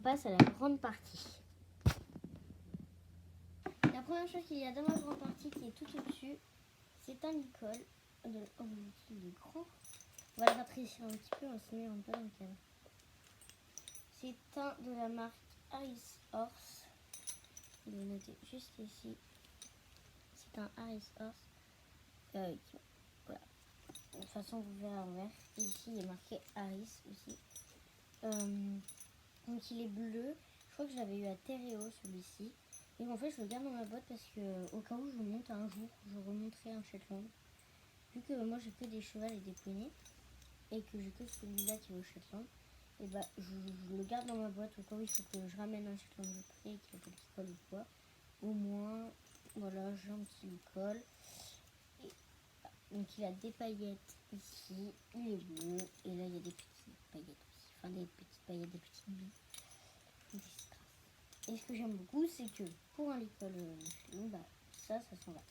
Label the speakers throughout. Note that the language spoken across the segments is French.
Speaker 1: passe à la grande partie. La première chose qu'il y a dans ma grande partie qui est tout au-dessus, c'est un licol. Oh, il est grand. On va le rafraîchir un petit peu, on se met un peu dans le cadre. C'est un de la marque Harris Horse. Il est noté juste ici. C'est un Harris Horse. Voilà. De toute façon, vous verrez en vert. Et ici, il est marqué Harris aussi. Donc, il est bleu. Je crois que je l'avais eu à Terreo, celui-ci. Et en fait, je le garde dans ma boîte parce que au cas où je monte un jour, je remonterai un Shetland. Vu que moi, j'ai que des chevals et des poneys. Et que j'ai que celui-là qui est au Shetland. Et bah, je le garde dans ma boîte au cas où il faut que je ramène un Shetland de près et qu'il colle ou quoi. Au moins, voilà, j'ai un petit licol. Donc il a des paillettes ici, il est bleu, et là il y a des petites paillettes aussi, enfin des petites paillettes, des petites billes, des strass. Et ce que j'aime beaucoup, c'est que pour un licol bah, ça s'en va.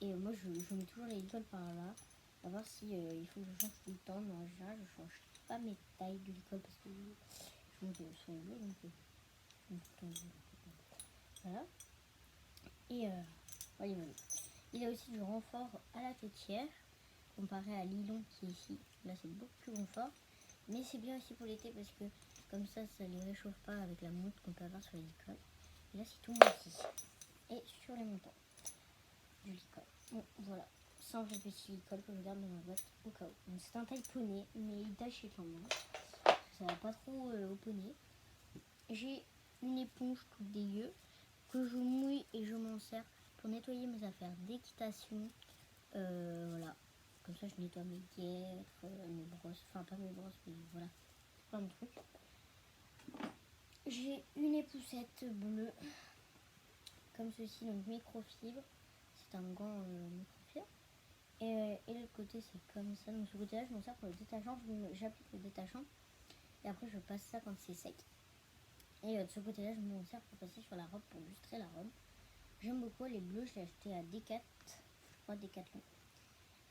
Speaker 1: Et moi je mets toujours les licols par là, à voir si il faut que je change tout le temps. Mais en général je change pas mes tailles de licol parce que je monte sur le bleu, donc voilà. Et voyez, il a aussi du renfort à la têtière. Comparé à Lilon qui est ici, là c'est beaucoup plus confort, mais c'est bien aussi pour l'été parce que comme ça les réchauffe pas avec la montre qu'on peut avoir sur les licols. Et là c'est tout mon ici et sur les montants du licol. Bon voilà, c'est un vrai petit licol que je garde dans ma boîte au cas où. C'est un taille poney, mais il tâche quand même, ça va pas trop au poney. J'ai une éponge toute dégueu que je mouille et je m'en sers pour nettoyer mes affaires d'équitation. Voilà. Comme ça, je nettoie mes guêtres, mes brosses. Enfin, pas mes brosses, mais voilà. Plein de trucs. J'ai une époussette bleue. Comme ceci, donc microfibre. C'est un gant microfibre. Et l'autre côté, c'est comme ça. Donc, ce côté-là, je m'en sers pour le détachant. J'applique le détachant. Et après, je passe ça quand c'est sec. Et de ce côté-là, je m'en sers pour passer sur la robe, pour lustrer la robe. J'aime beaucoup. Elle est bleue. Je l'ai achetée à Decat. Je crois Decathlon.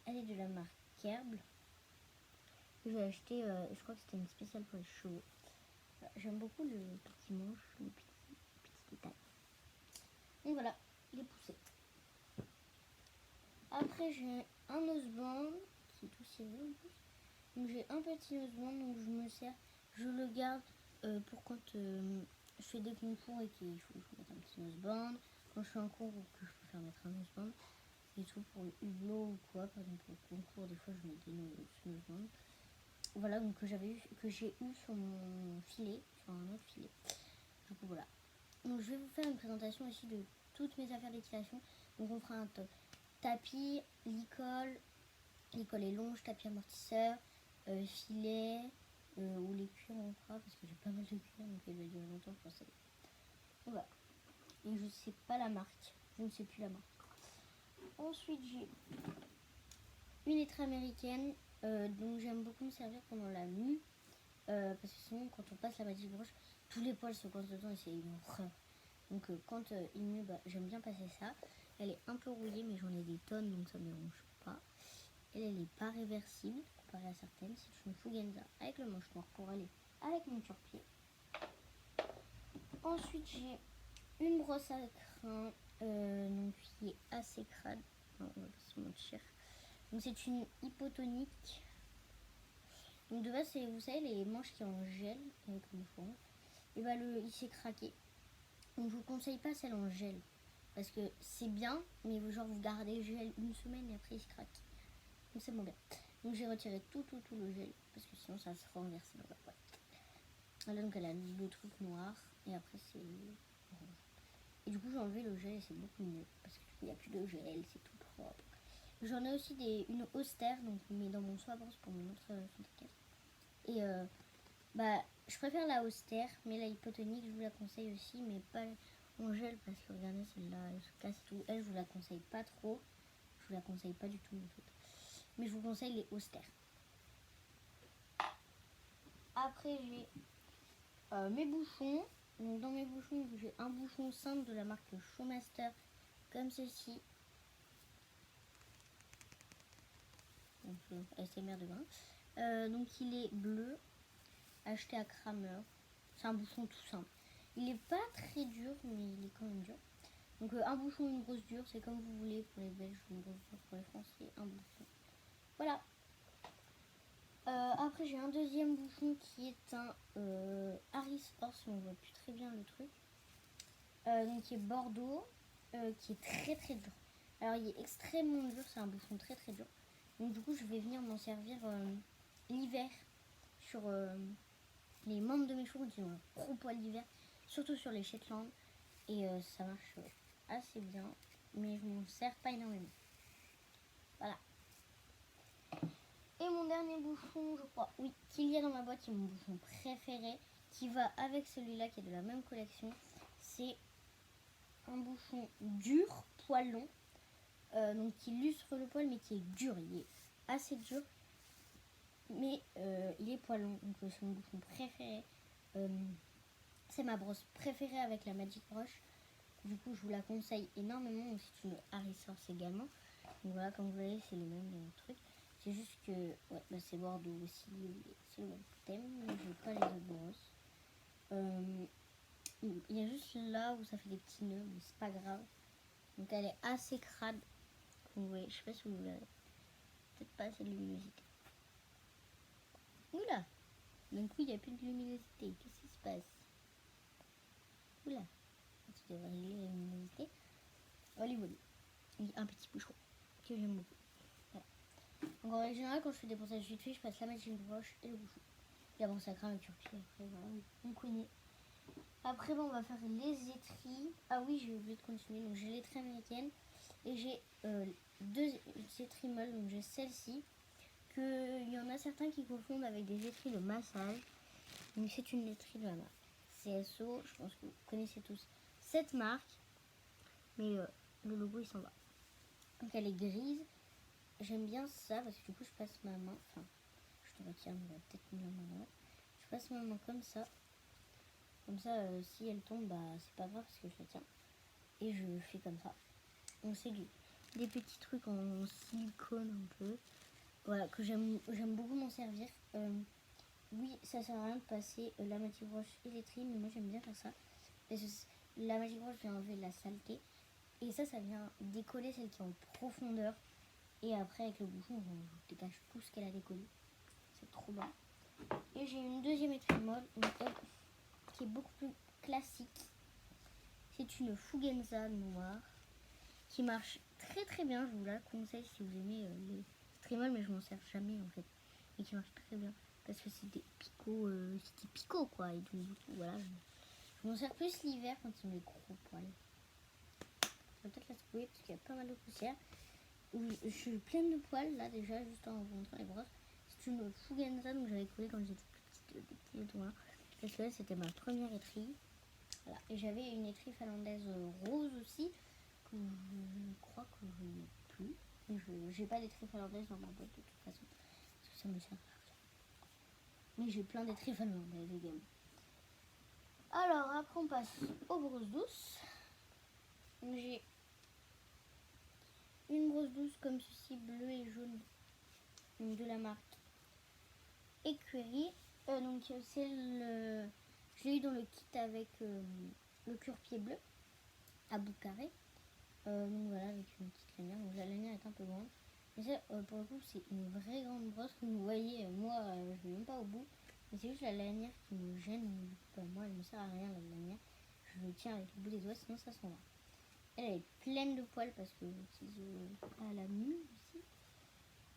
Speaker 1: Elle est de la marque Kerb. J'ai acheté, je crois que c'était une spéciale pour les chevaux. J'aime beaucoup le petit manche, le petit détail. Donc voilà, il est poussé. Après j'ai un noseband qui est tout serré en plus. Donc j'ai un petit noseband, donc je me sers, je le garde pour quand je fais des concours et qu'il faut que je mette un petit noseband. Quand je fais un cours ou que je préfère mettre un noseband. Et tout pour le hublot ou quoi, par exemple pour le concours, des fois je mets des nosebands. Voilà, donc que j'ai eu sur mon filet, sur un autre filet. Du coup voilà. Donc je vais vous faire une présentation aussi de toutes mes affaires d'équitation. Donc on fera un top tapis, licol et longe, tapis amortisseur, filet, ou les cuirs on fera parce que j'ai pas mal de cuirs donc il va durer longtemps pour ça. Voilà. Et je sais pas la marque, je ne sais plus la marque. Ensuite j'ai une étreinte américaine dont j'aime beaucoup me servir pendant la mue. Parce que sinon quand on passe la matière broche, tous les poils se coincent dedans et c'est une horreur. Donc quand il mue, j'aime bien passer ça. Elle est un peu rouillée mais j'en ai des tonnes donc ça me dérange pas. Elle n'est pas réversible comparée à certaines. C'est une Fugenza avec le manche noir pour aller avec mon turpier. Ensuite j'ai une brosse à crin donc qui est assez crade. Non, on va pas se mentir. Donc c'est une hypotonique. Donc de base c'est, vous savez, les manches qui sont en gel avec le mouchoir. Et il s'est craqué. Donc je vous conseille pas celle en gel. Parce que c'est bien, mais genre vous gardez le gel une semaine et après il se craque. Donc c'est bon bien. Donc j'ai retiré tout le gel. Parce que sinon ça se renverse dans la boîte. Là donc elle a le truc noir. Et après c'est orange. Et du coup j'ai enlevé le gel et c'est beaucoup mieux. Parce qu'il n'y a plus de gel, c'est tout propre. J'en ai aussi une austère, donc mais dans mon soie brosse pour mon autre fond de caisse. Et je préfère la austère, mais la hypotonique je vous la conseille aussi, mais pas en gel parce que regardez celle-là, elle se casse tout. Elle je vous la conseille pas trop, je vous la conseille pas du tout en fait. Mais je vous conseille les austères. Après j'ai mes bouchons. Donc dans mes bouchons j'ai un bouchon simple de la marque Showmaster comme ceci. Donc ASMR de grain. Donc il est bleu, acheté à Kramer. C'est un bouchon tout simple. Il est pas très dur, mais il est quand même dur. Donc un bouchon, une brosse dure, c'est comme vous voulez pour les Belges, une brosse dure pour les Français, un bouchon. Voilà. Après j'ai un deuxième bouchon qui est un Harris Horse, mais on voit plus très bien le truc. Donc qui est Bordeaux, qui est très très dur. Alors il est extrêmement dur, c'est un bouchon très très dur. Donc du coup je vais venir m'en servir l'hiver sur les membres de mes chevaux qui ont un gros poil l'hiver, surtout sur les Shetland. Et ça marche assez bien, mais je m'en sers pas énormément. Voilà. Et mon dernier bouchon, je crois, oui, qu'il y a dans ma boîte, qui est mon bouchon préféré, qui va avec celui-là qui est de la même collection. C'est un bouchon dur, poil long, donc qui lustre le poil, mais qui est dur. Il est assez dur, mais il est poil long, donc c'est mon bouchon préféré. C'est ma brosse préférée avec la Magic Brush. Du coup, je vous la conseille énormément. C'est une Harris Horse également. Donc voilà, comme vous voyez, c'est les mêmes trucs. C'est juste que, ouais, bah c'est Bordeaux aussi. C'est le même thème. Mais je n'ai pas les autres brosses. Il y a juste là où ça fait des petits nœuds, mais c'est pas grave. Donc elle est assez crade. Comme vous voyez, je sais pas si vous verrez. Peut-être pas assez de luminosité. Oula! D'un coup, il n'y a plus de luminosité. Qu'est-ce qui se passe? Oula! Tu devrais régler la luminosité. Hollywood. Un petit bouchon que j'aime beaucoup. Voilà. Donc en général, quand je fais des ponçages vite fait, je passe la Magic Brush et le bouchon. Et avant, ça crame le turquie. Après, voilà, on connaît. Après, bon, on va faire les étris. Ah oui, j'ai oublié de continuer. Donc, j'ai l'étrie américaine et j'ai deux étris molles. Donc, j'ai celle-ci. Il y en a certains qui confondent avec des étris de massage. Donc, c'est une étrie de la marque CSO. Je pense que vous connaissez tous cette marque. Mais le logo, il s'en va. Donc, elle est grise. J'aime bien ça parce que du coup, je passe ma main. Enfin, je te retiens, mais peut-être mis la main là. Je passe ma main comme ça. Comme ça, si elle tombe, bah c'est pas grave parce que je la tiens. Et je fais comme ça. Donc c'est des petits trucs en silicone un peu. Voilà, que j'aime beaucoup m'en servir. Oui, ça sert à rien de passer la Magic Brush et les tris, mais moi j'aime bien faire ça. Parce que la Magic Brush vient enlever la saleté. Et ça vient décoller celle qui est en profondeur. Et après, avec le bouchon, on dégage tout ce qu'elle a décollé. C'est trop bien. Et j'ai une deuxième étrie molle, qui est beaucoup plus classique. C'est une Fugenza noire qui marche très très bien. Je vous la conseille si vous aimez les trémoles, mais je m'en sers jamais en fait. Et qui marche très bien parce que c'est des picots, quoi. Et donc, voilà, je m'en sers plus l'hiver quand il met gros poils. Je vais peut-être la secouer parce qu'il y a pas mal de poussière. Je suis pleine de poils là déjà, juste en vous montrant les brosses. C'est une Fugenza, donc j'avais collé quand j'étais petite, des petits étoiles. Parce que là, c'était ma première étrie. Voilà. Et j'avais une étrie finlandaise rose aussi, que je crois que je n'ai plus. Et je n'ai pas d'étrie finlandaise dans ma boîte de toute façon, parce que ça me sert à rien. Mais j'ai plein d'étries finlandaises également. Alors après on passe aux brosses douces. Donc j'ai une brosse douce comme ceci, bleu et jaune, donc de la marque Écurie. Donc c'est je l'ai eu dans le kit avec le cure-pied bleu à bout carré. Donc voilà, avec une petite lanière. Donc la lanière est un peu grande. Mais ça, pour le coup, c'est une vraie grande brosse. Comme vous voyez, moi, je ne vais même pas au bout. Mais c'est juste la lanière qui me gêne. Moi, elle ne me sert à rien, la lanière. Je le tiens avec le bout des doigts, sinon ça s'en va. Elle est pleine de poils parce que j'utilise à la mue aussi.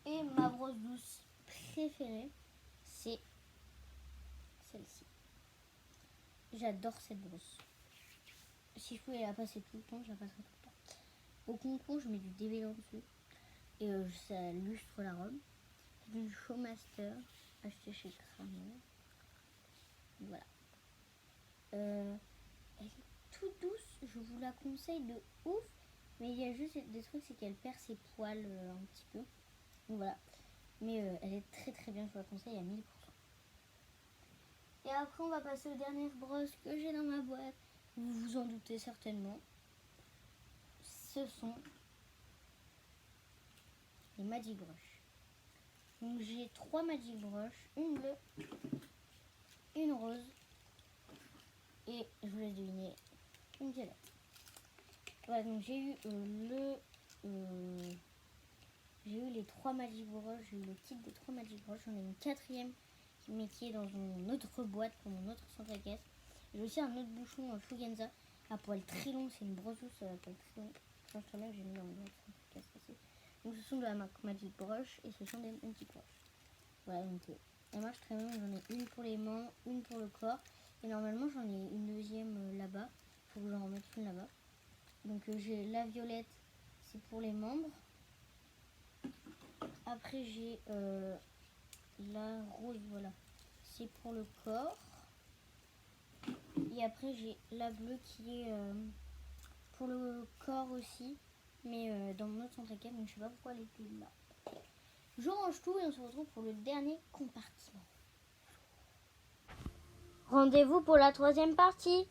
Speaker 1: Et ma brosse douce préférée, c'est celle-ci. J'adore cette brosse. Si je pouvais la passer tout le temps, je la passerais tout le temps. Au concours, je mets du dévélant dessus. Et ça lustre la robe. C'est du Showmaster acheté chez Kramer. Voilà. Elle est toute douce. Je vous la conseille de ouf. Mais il y a juste des trucs, c'est qu'elle perd ses poils un petit peu. Donc voilà. Mais elle est très très bien. Je vous la conseille à 1000%. Et après, on va passer aux dernières brosses que j'ai dans ma boîte. Vous vous en doutez certainement. Ce sont les Magic Brush. Donc j'ai 3 Magic Brush, une bleue, une rose vous laisse deviner une violette. Voilà, donc j'ai eu j'ai eu les 3 Magic Brush, j'ai eu le kit des 3 Magic Brush. J'en ai une 4e, mais qui est dans une autre boîte pour mon autre centre à caisse. J'ai aussi un autre bouchon Fugenza à poil très long, c'est une brosseuse à poil très long. Je pense que j'ai mis dans mon autre centre à caisse aussi. Donc ce sont de la marque Magic Brush et ce sont des Magic Brush. Voilà, donc elles marchent très bien. J'en ai une pour les mains, une pour le corps. Et normalement j'en ai une deuxième là-bas. Il faut que j'en remette une là-bas. Donc j'ai la violette, c'est pour les membres. Après j'ai la rose, voilà, c'est pour le corps. Et après j'ai la bleue qui est pour le corps aussi. Mais dans mon autre centre à caisse, donc je sais pas pourquoi elle était là. Je range tout et on se retrouve pour le dernier compartiment. Rendez-vous pour la 3e partie.